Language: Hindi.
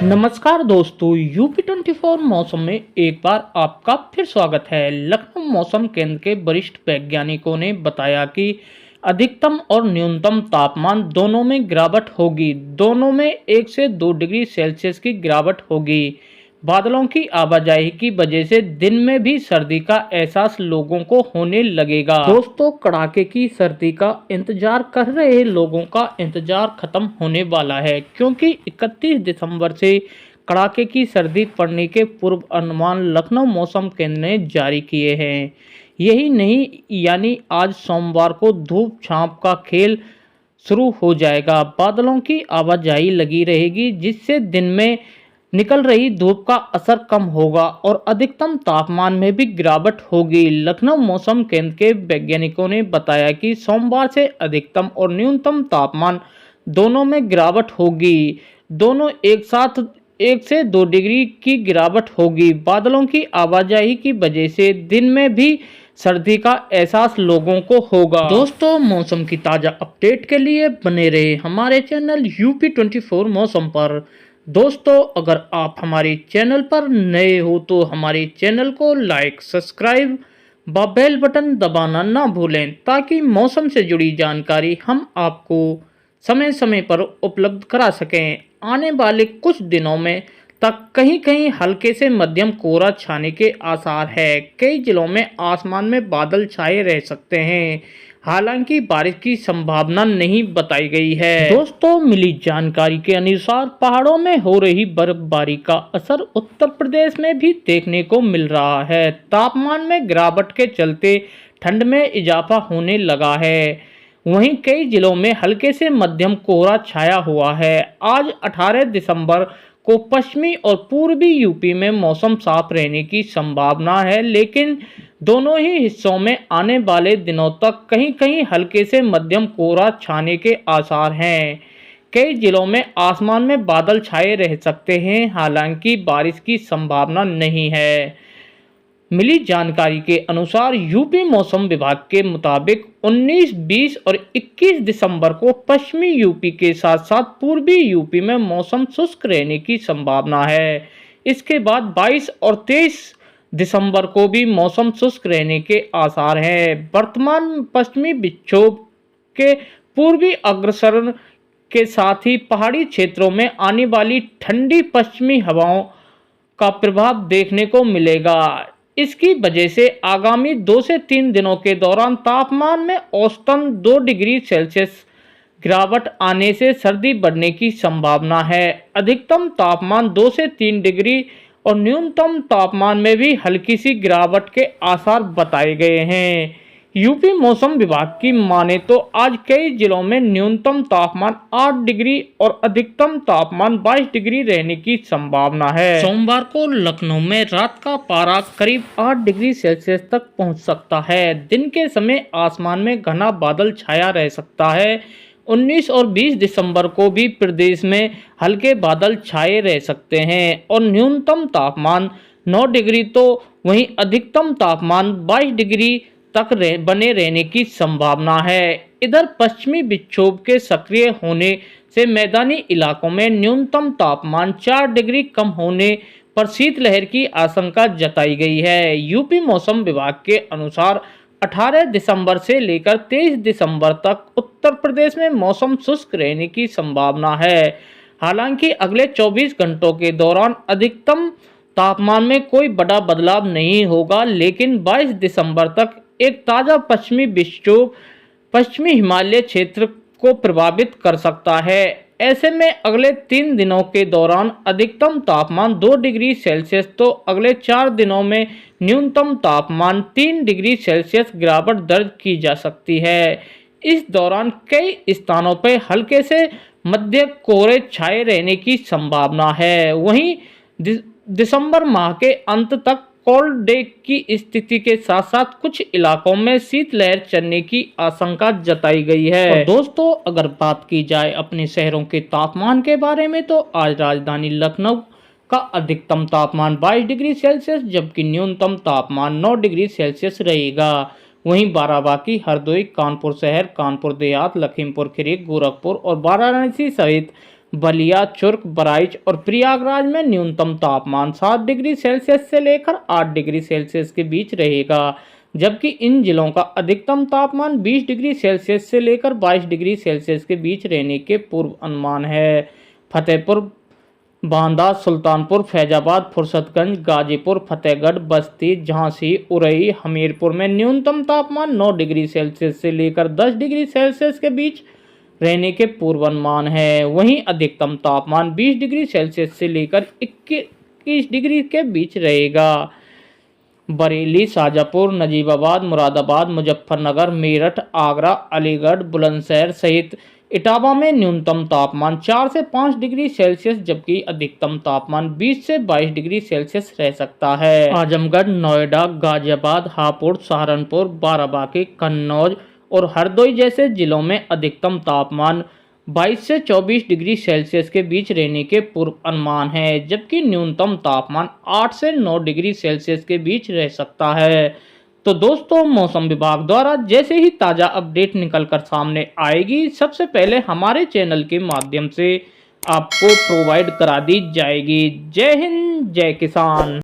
नमस्कार दोस्तों, यूपी 24 मौसम में एक बार आपका फिर स्वागत है। लखनऊ मौसम केंद्र के वरिष्ठ वैज्ञानिकों ने बताया कि अधिकतम और न्यूनतम तापमान दोनों में गिरावट होगी। दोनों में 1 से 2 डिग्री सेल्सियस की गिरावट होगी। बादलों की आवाजाही की वजह से दिन में भी सर्दी का एहसास लोगों को होने लगेगा। दोस्तों, कड़ाके की सर्दी का इंतजार कर रहे लोगों का इंतजार खत्म होने वाला है, क्योंकि 31 दिसंबर से कड़ाके की सर्दी पड़ने के पूर्व अनुमान लखनऊ मौसम केंद्र ने जारी किए हैं। यही नहीं, यानी आज सोमवार को धूप छांव का खेल शुरू हो जाएगा। बादलों की आवाजाही लगी रहेगी, जिससे दिन में निकल रही धूप का असर कम होगा और अधिकतम तापमान में भी गिरावट होगी। लखनऊ मौसम केंद्र के वैज्ञानिकों ने बताया कि सोमवार से अधिकतम और न्यूनतम तापमान दोनों में गिरावट होगी। दोनों एक साथ 1 से 2 डिग्री की गिरावट होगी। बादलों की आवाजाही की वजह से दिन में भी सर्दी का एहसास लोगों को होगा। दोस्तों, मौसम की ताज़ा अपडेट के लिए बने रहे हमारे चैनल यूपी 24 मौसम पर। दोस्तों, अगर आप हमारे चैनल पर नए हो तो हमारे चैनल को लाइक, सब्सक्राइब व बेल बटन दबाना ना भूलें, ताकि मौसम से जुड़ी जानकारी हम आपको समय समय पर उपलब्ध करा सकें। आने वाले कुछ दिनों में तक कहीं कहीं हल्के से मध्यम कोहरा छाने के आसार है। कई जिलों में आसमान में बादल छाए रह सकते हैं, हालांकि बारिश की संभावना नहीं बताई गई है। दोस्तों, मिली जानकारी के अनुसार पहाड़ों में हो रही बर्फबारी का असर उत्तर प्रदेश में भी देखने को मिल रहा है। तापमान में गिरावट के चलते ठंड में इजाफा होने लगा है। वहीं कई जिलों में हल्के से मध्यम कोहरा छाया हुआ है। आज 18 दिसंबर को पश्चिमी और पूर्वी यूपी में मौसम साफ रहने की संभावना है, लेकिन दोनों ही हिस्सों में आने वाले दिनों तक कहीं कहीं हल्के से मध्यम कोहरा छाने के आसार हैं। कई जिलों में आसमान में बादल छाए रह सकते हैं, हालांकि बारिश की संभावना नहीं है। मिली जानकारी के अनुसार यूपी मौसम विभाग के मुताबिक 19, 20 और 21 दिसंबर को पश्चिमी यूपी के साथ साथ पूर्वी यूपी में मौसम शुष्क रहने की संभावना है। इसके बाद 22 और 23 दिसंबर को भी मौसम शुष्क रहने के आसार हैं। वर्तमान पश्चिमी विक्षोभ के पूर्वी अग्रसर के साथ ही पहाड़ी क्षेत्रों में आने वाली ठंडी पश्चिमी हवाओं का प्रभाव देखने को मिलेगा। इसकी वजह से आगामी 2 से 3 दिनों के दौरान तापमान में औसतन 2 डिग्री सेल्सियस गिरावट आने से सर्दी बढ़ने की संभावना है। अधिकतम तापमान 2 से 3 डिग्री और न्यूनतम तापमान में भी हल्की सी गिरावट के आसार बताए गए हैं। यूपी मौसम विभाग की माने तो आज कई जिलों में न्यूनतम तापमान 8 डिग्री और अधिकतम तापमान 22 डिग्री रहने की संभावना है। सोमवार को लखनऊ में रात का पारा करीब 8 डिग्री सेल्सियस तक पहुंच सकता है। दिन के समय आसमान में घना बादल छाया रह सकता है। 19 और 20 दिसंबर को भी प्रदेश में हल्के बादल छाए रह सकते हैं और न्यूनतम तापमान 9 डिग्री तो वहीं अधिकतम तापमान 22 डिग्री तक बने रहने की संभावना है। इधर पश्चिमी विक्षोभ के सक्रिय होने से मैदानी इलाकों में न्यूनतम तापमान 4 डिग्री कम होने पर शीतलहर की आशंका जताई गई है। यूपी मौसम विभाग के अनुसार 18 दिसंबर से लेकर 23 दिसंबर तक उत्तर प्रदेश में मौसम शुष्क रहने की संभावना है। हालांकि अगले 24 घंटों के दौरान अधिकतम तापमान में कोई बड़ा बदलाव नहीं होगा, लेकिन 22 दिसंबर तक एक ताज़ा पश्चिमी विक्षोभ पश्चिमी हिमालय क्षेत्र को प्रभावित कर सकता है। ऐसे में अगले 3 दिनों के दौरान अधिकतम तापमान 2 डिग्री सेल्सियस तो अगले 4 दिनों में न्यूनतम तापमान 3 डिग्री सेल्सियस गिरावट दर्ज की जा सकती है। इस दौरान कई स्थानों पर हल्के से मध्य कोहरे छाए रहने की संभावना है। वहीं दिसंबर माह के अंत तक कोल्ड डे की स्थिति के साथ साथ कुछ इलाकों में शीतलहर चलने की आशंका जताई गई है। और दोस्तों, अगर बात की जाए अपने शहरों के तापमान के बारे में, तो आज राजधानी लखनऊ का अधिकतम तापमान 22 डिग्री सेल्सियस जबकि न्यूनतम तापमान 9 डिग्री सेल्सियस रहेगा। वहीं बाराबांकी, हरदोई, कानपुर शहर, कानपुर देहात, लखीमपुर खीरी, गोरखपुर और वाराणसी सहित बलिया, चुर्क, बहराइच और प्रयागराज में न्यूनतम तापमान 7 डिग्री सेल्सियस से लेकर 8 डिग्री सेल्सियस के बीच रहेगा, जबकि इन जिलों का अधिकतम तापमान 20 डिग्री सेल्सियस से लेकर 22 डिग्री सेल्सियस के बीच रहने के पूर्व अनुमान है। फतेहपुर, बांदा, सुल्तानपुर, फैजाबाद, फुर्सतगंज, गाजीपुर, फतेहगढ़, बस्ती, झांसी, उरई, हमीरपुर में न्यूनतम तापमान 9 डिग्री सेल्सियस से लेकर 10 डिग्री सेल्सियस के बीच रहने के पूर्वानुमान है। वहीं अधिकतम तापमान 20 डिग्री सेल्सियस से लेकर 21 डिग्री के बीच रहेगा। बरेली, शाजापुर, नजीबाबाद, मुरादाबाद, मुजफ्फरनगर, मेरठ, आगरा, अलीगढ़, बुलंदशहर सहित इटावा में न्यूनतम तापमान 4 से 5 डिग्री सेल्सियस जबकि अधिकतम तापमान 20 से 22 डिग्री सेल्सियस रह सकता है। आजमगढ़, नोएडा, गाजियाबाद, हापुड़, सहारनपुर, बाराबांकी, कन्नौज और हरदोई जैसे जिलों में अधिकतम तापमान 22 से 24 डिग्री सेल्सियस के बीच रहने के पूर्व अनुमान है, जबकि न्यूनतम तापमान 8 से 9 डिग्री सेल्सियस के बीच रह सकता है। तो दोस्तों, मौसम विभाग द्वारा जैसे ही ताज़ा अपडेट निकलकर सामने आएगी, सबसे पहले हमारे चैनल के माध्यम से आपको प्रोवाइड करा दी जाएगी। जय हिंद, जय किसान।